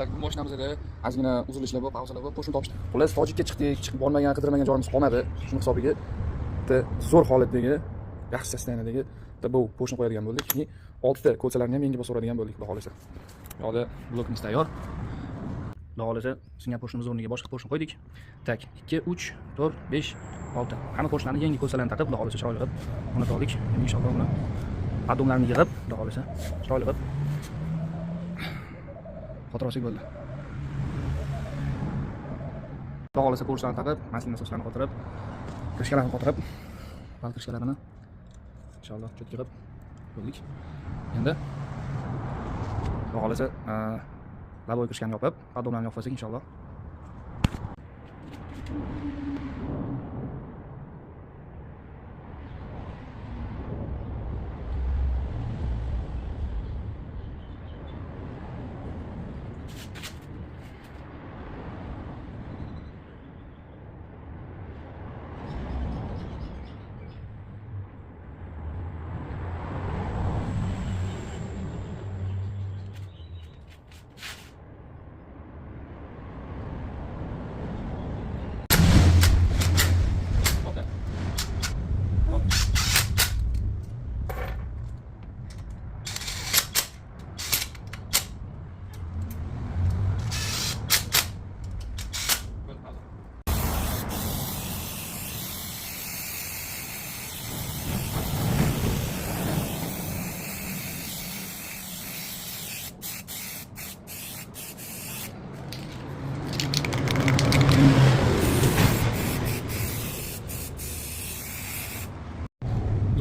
Mashinamizda ozgina uzilishlar bor, pauzalar bor, qo'shni topishdi. Xullas, Tojikka chiqib bormagan, qidirmagan joyimiz qolmadi. Shuni hisobiga zo'r holatdagi, yaxshi sostaniyadagi bu qo'shni qo'yadigan bo'ldik. Chunki 6 ta ko'chalarni ham yangi bosib o'radigan bo'ldik, xudo xolasa. Bu yoqda blokimiz tayyor. Xudo xolasa, singan qo'shnimiz o'rniga boshqa qo'shni qo'ydik. Tak, 2, 3, 4, 5, 6. Hamma qo'shnilarni yangi ko'chalarni taqib, xudo xolasa chiroyli qilib o'rnata oldik. Inshaalloh uni adomlarni yig'ib, xudo xolasa chiroyli qilib xotirasiga bo'ldi. Xudo xolasa ko'rsani taqib, mashina so'zlarini qotirib, kirishkalarni qotirib, bal kirishkalarini inshaalloh cho'tga qilib bo'ldik. Endi xudo xolasa laboy kirishkani yopib, adomlarni yopib olsak inshaalloh.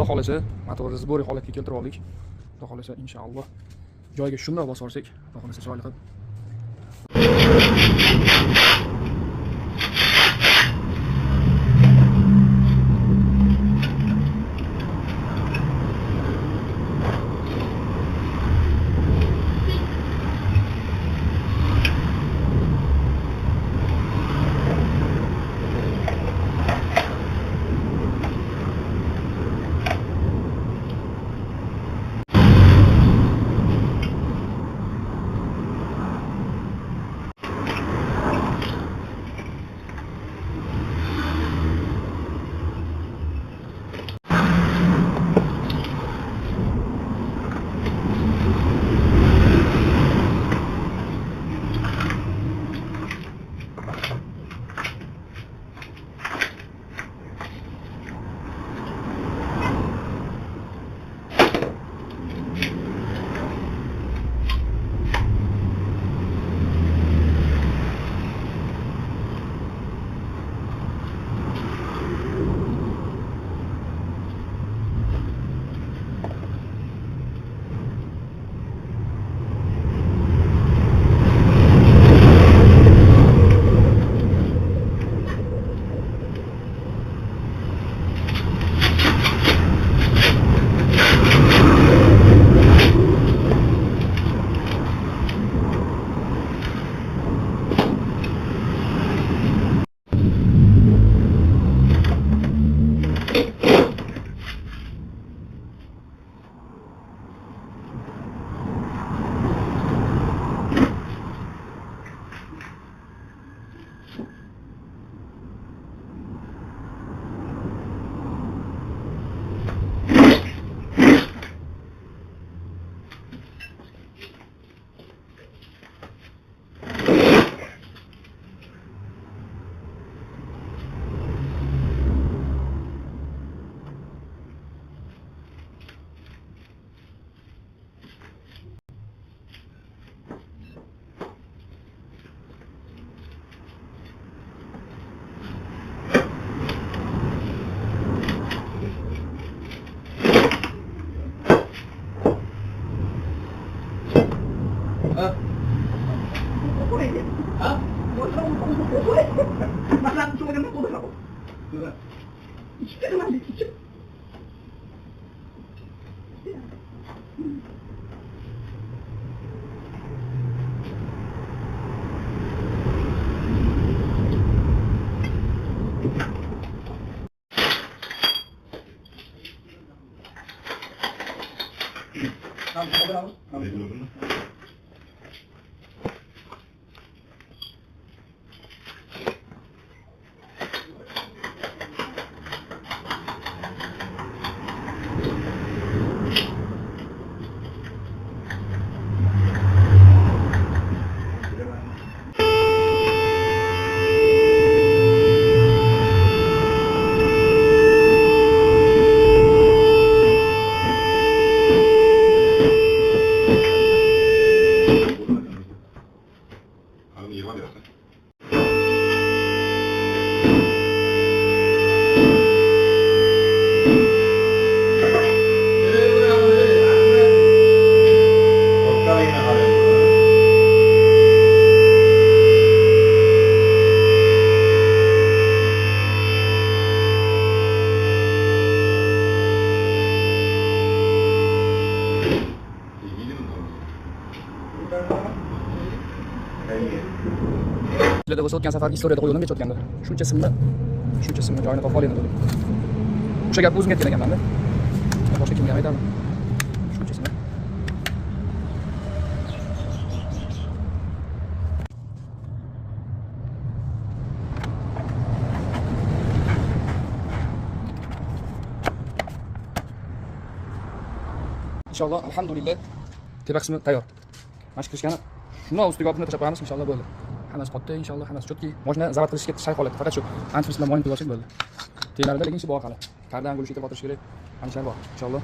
Xudo xolasa, motorni zboriy holatga keltirib oldik. Xudo xolasa inshaalloh joyiga shunday bosib olsak, xudo xolasa chiroyli qilib. Bunu yılan yaptı. Sizlarda bo'lsa o'tgan safar istoriyada qo'yilgan kechayotganda shuncha simni joyini topib olgan dedim. O'sha gapni o'zimga aytgan ekanman-da. Boshqa kimga aytaman? Shuncha simni. Inshaalloh, alhamdulillah. Tepa qismi tayyor. Mana shu kirishgani shuni ustiga olib tashlab qo'yamiz, inshaalloh bo'ldi. Hammasi qotdi, inshaalloh, hammasi chotki. Mashina zavat qilishga shay holatda, faqat shu antifriz bilan moyni qilsak bo'ldi. Teylarida lekin ishi bor hali. Qardan go'lish yetib o'tirish kerak. Mana shunday bor, inshaalloh.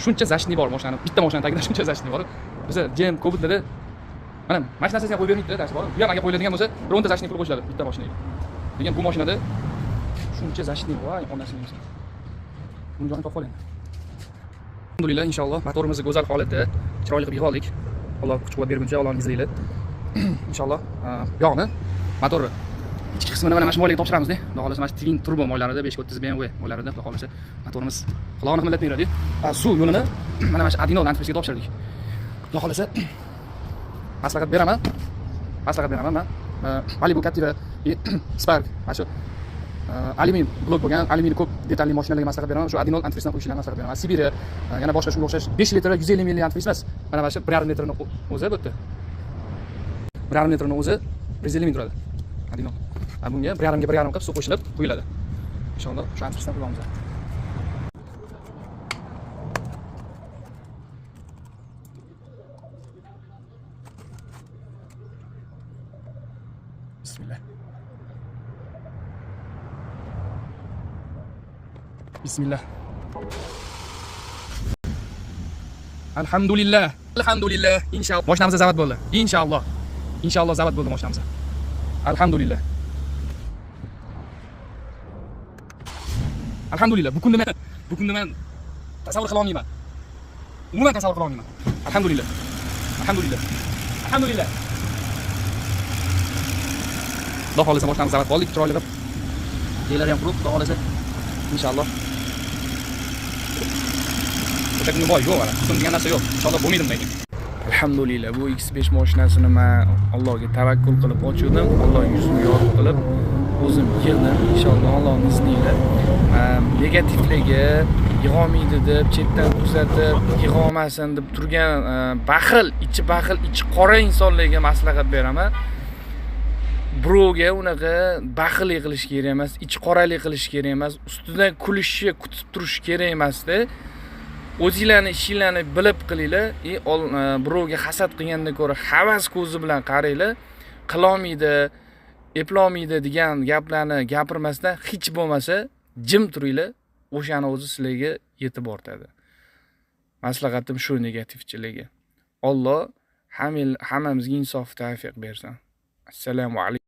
Shuncha zashni bor mashinani. Bitta mashina tagida shuncha zashni bor. Biza jam Cobalt'da mana mashinasiga qo'yib bermaydi, darsi bor. Bu ham agar qo'yiladigan bo'lsa, bironta zashni pul qo'shiladi bitta mashinaga. Lekin bu mashinada shuncha zashni bor, onasini bo'lsa. Buni joyini topib oling. Alhamdulillah, inshaalloh motorimizni go'zal holatda chiroyli qilib yig'oldik. Alloh kuch-quvvat berguncha Allohning izniyle. Inshaalloh yog'ni motorni ichki qismini mana mashina moyliga topshiramiz-da. Xudo xolasa mana twin turbo moylarida 530 BMW moylarida xudo xolasa motorimiz quloqni millatni beradi. Suv yo'lini mana shu Adinol antifrizga topshirdik. Xudo xolasa maslahat beraman men. Malibu Captiva Spark mana shu alyumin blok bo'lgan, alyumin ko'p detalli mashinalarga maslahat beraman. Shu Adinol antifrizdan qo'yishlarga maslahat beraman. Sibiriya yana boshqa shunga o'xshash 5 litr 150 ml antifriz emas. Mana shu 1,5 litrni o'zi bu yerda. 1,5 litrni o'zi 150 ming turadi. Adinol. Bunga 1,5 ga 1,5 qilib suv qo'shilib quyiladi. Inshaalloh shu antifrizdan qilamiz. Bismillah. Alhamdulillah. Inshaalloh mashinamiz zavat bo'ldi. Inshaalloh zavat bo'ldi mashinamiz. Alhamdulillah. Bu kunni men tasavvur qila olmayman. Umuman tasavvur qila olmayman. Alhamdulillah. Xudo xolasa mashinamiz zavat qildik, chiroyli qilib. Deylar ham qurib, xudo xolasa inshaalloh. O'sha kunni boy yo'q, mana. Kun degan narsa yo'q. Inshaalloh bo'lmaydi bunday. Alhamdulillah, bu X5 mashinasini men Allohga tavakkul qilib ochdim. Alloh yuzimni yorug' qilib o'zim yig'dim. Inshaalloh Allohning izniyle. Negativlarga yig'olmaydi deb chetdan kuzatib, yig'olmasin deb turgan ichi qora insonlarga maslahat beraman. Birovga unaqa baxillik qilish kerak emas, ichi qoralik qilish kerak emas, ustidan kulishni kutib turish kerak emas-da. O'zinglarni ishinglarni bilib qilinglar. Birovga hasad qilgandan ko'ra havas ko'zi bilan qaranglar. Qilolmaydi, eplolmaydi degan gaplarni gapirmasdan hech bo'lmasa jim turinglar. O'shani o'zi sizlarga yetib ortadi. Maslahatim shu negativchilarga. Alloh hammamizga insof tavfiq bersin. Assalomu alaykum.